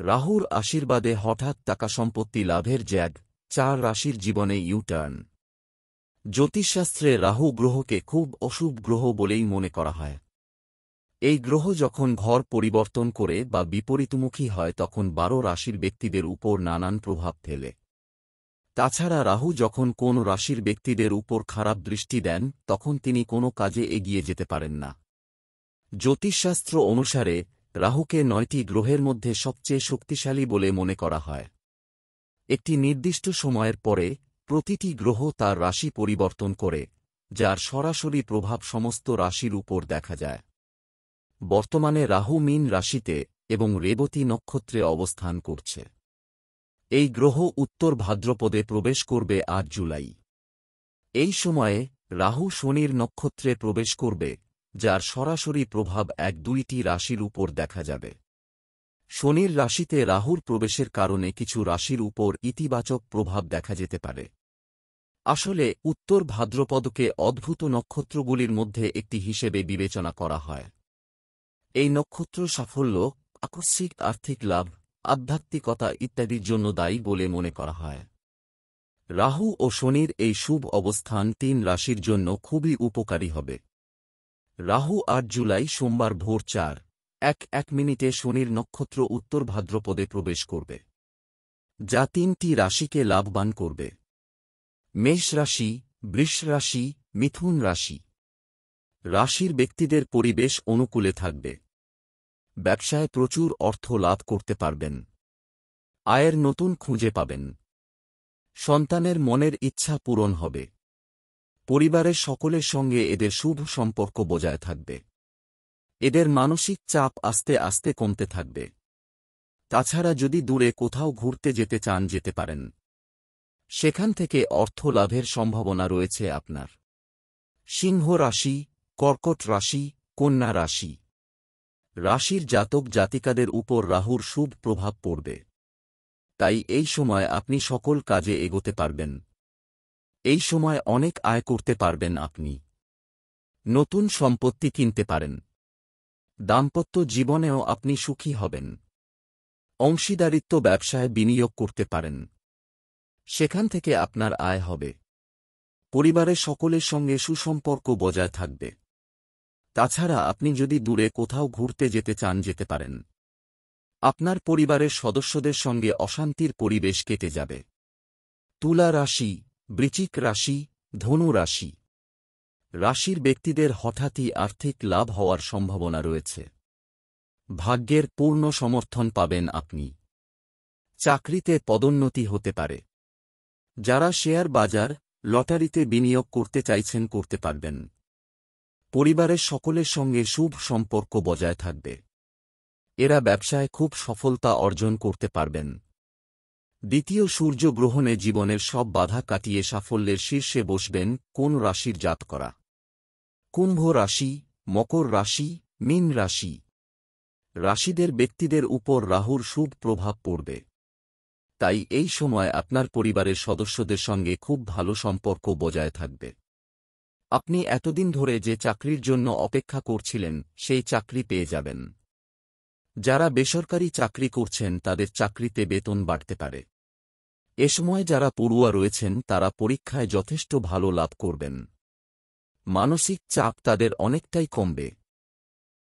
রাহুর আশীর্বাদে হঠাৎ টাকা সম্পত্তি লাভের জ্যাগ, 4 রাশির জীবনে ইউটার্ন। জ্যোতিষশাস্ত্রে রাহু গ্রহকে খুব অশুভ গ্রহ বলেই মনে করা হয়। এই গ্রহ যখন ঘর পরিবর্তন করে বা বিপরীতমুখী হয় তখন 12 রাশির ব্যক্তিদের উপর নানান প্রভাব ফেলে। তাছাড়া রাহু যখন কোন রাশির ব্যক্তিদের উপর খারাপ দৃষ্টি দেন তখন তিনি কোনো কাজে এগিয়ে যেতে পারেন না। জ্যোতিষশাস্ত্র অনুসারে রাহুকে 9টি গ্রহের মধ্যে সবচেয়ে শক্তিশালী বলে মনে করা হয়। একটি নির্দিষ্ট সময়ের পরে প্রতিটি গ্রহ তার রাশি পরিবর্তন করে, যার সরাসরি প্রভাব সমস্ত রাশির উপর দেখা যায়। বর্তমানে রাহু মীন রাশিতে এবং রেবতী নক্ষত্রে অবস্থান করছে। এই গ্রহ উত্তর ভাদ্রপদে প্রবেশ করবে 8 জুলাই। এই সময়ে রাহু শনির নক্ষত্রে প্রবেশ করবে, যার সরাসরি প্রভাব 1-2টি রাশির উপর দেখা যাবে। শনির রাশিতে রাহুর প্রবেশের কারণে কিছু রাশির উপর ইতিবাচক প্রভাব দেখা যেতে পারে। আসলে উত্তর ভাদ্রপদকে অদ্ভুত নক্ষত্রগুলির মধ্যে একটি হিসেবে বিবেচনা করা হয়। এই নক্ষত্র সাফল্য, আকস্মিক আর্থিক লাভ, আধ্যাত্মিকতা ইত্যাদির জন্য দায়ী বলে মনে করা হয়। রাহু ও শনির এই শুভ অবস্থান 3 রাশির জন্য খুবই উপকারী হবে। রাহু 8 জুলাই সোমবার ভোর 4:01 শনির নক্ষত্র উত্তর ভাদ্রপদে প্রবেশ করবে, যা 3টি রাশিকে লাভবান করবে: মেষ রাশি, বৃষ রাশি, মিথুন রাশি। রাশির ব্যক্তিদের পরিবেশ অনুকূলে থাকবে। ব্যবসায় প্রচুর অর্থ লাভ করতে পারবেন। আয়ের নতুন খুঁজে পাবেন। সন্তানের মনের ইচ্ছা পূরণ হবে। পরিবারের সকলের সঙ্গে এদের শুভ সম্পর্ক বজায় থাকবে। এদের মানসিক চাপ আস্তে আস্তে কমতে থাকবে। তাছাড়া যদি দূরে কোথাও ঘুরতে যেতে চান যেতে পারেন। সেখান থেকে অর্থ লাভের সম্ভাবনা রয়েছে আপনার। সিংহ রাশি, কর্কট রাশি, কন্যা রাশি। রাশির জাতক জাতিকাদের উপর রাহুর শুভ প্রভাব পড়বে। তাই এই সময় আপনি সকল কাজে এগোতে পারবেন। এই সময় অনেক আয় করতে পারবেন আপনি। নতুন সম্পত্তি কিনতে পারেন। দাম্পত্য জীবনেও আপনি সুখী হবেন। অংশীদারিত্ব ব্যবসায় বিনিয়োগ করতে পারেন। সেখান থেকে আপনার আয় হবে। পরিবারের সকলের সঙ্গে সুসম্পর্ক বজায় থাকবে। তাছাড়া আপনি যদি দূরে কোথাও ঘুরতে যেতে চান যেতে পারেন। আপনার পরিবারের সদস্যদের সঙ্গে অশান্তির পরিবেশ কেটে যাবে। তুলা রাশি, বৃশ্চিক রাশি, ধনু রাশি। রাশির ব্যক্তিদের হঠাৎই আর্থিক লাভ হওয়ার সম্ভাবনা রয়েছে। ভাগ্যের পূর্ণ সমর্থন পাবেন আপনি। চাকরিতে পদোন্নতি হতে পারে। যারা শেয়ার বাজার, লটারিতে বিনিয়োগ করতে চাইছেন করতে পারবেন। পরিবারের সকলের সঙ্গে শুভ সম্পর্ক বজায় থাকবে। এরা ব্যবসায় খুব সফলতা অর্জন করতে পারবেন। দ্বিতীয় সূর্যগ্রহণে জীবনের সব বাধা কাটিয়ে সাফল্যের শীর্ষে বসবেন কোন রাশির জাতকরা? কুম্ভ রাশি, মকর রাশি, মীন রাশি। রাশিদের ব্যক্তিদের উপর রাহুর শুভ প্রভাব পড়বে। তাই এই সময় আপনার পরিবারের সদস্যদের সঙ্গে খুব ভালো সম্পর্ক বজায় থাকবে। আপনি এতদিন ধরে যে চাকরির জন্য অপেক্ষা করছিলেন সেই চাকরি পেয়ে যাবেন। যারা বেসরকারি চাকরি করছেন তাদের চাকরিতে বেতন বাড়তে পারে। এ সময় যারা পড়ুয়া রয়েছেন তারা পরীক্ষায় যথেষ্ট ভালো লাভ করবেন। মানসিক চাপ তাদের অনেকটাই কমবে।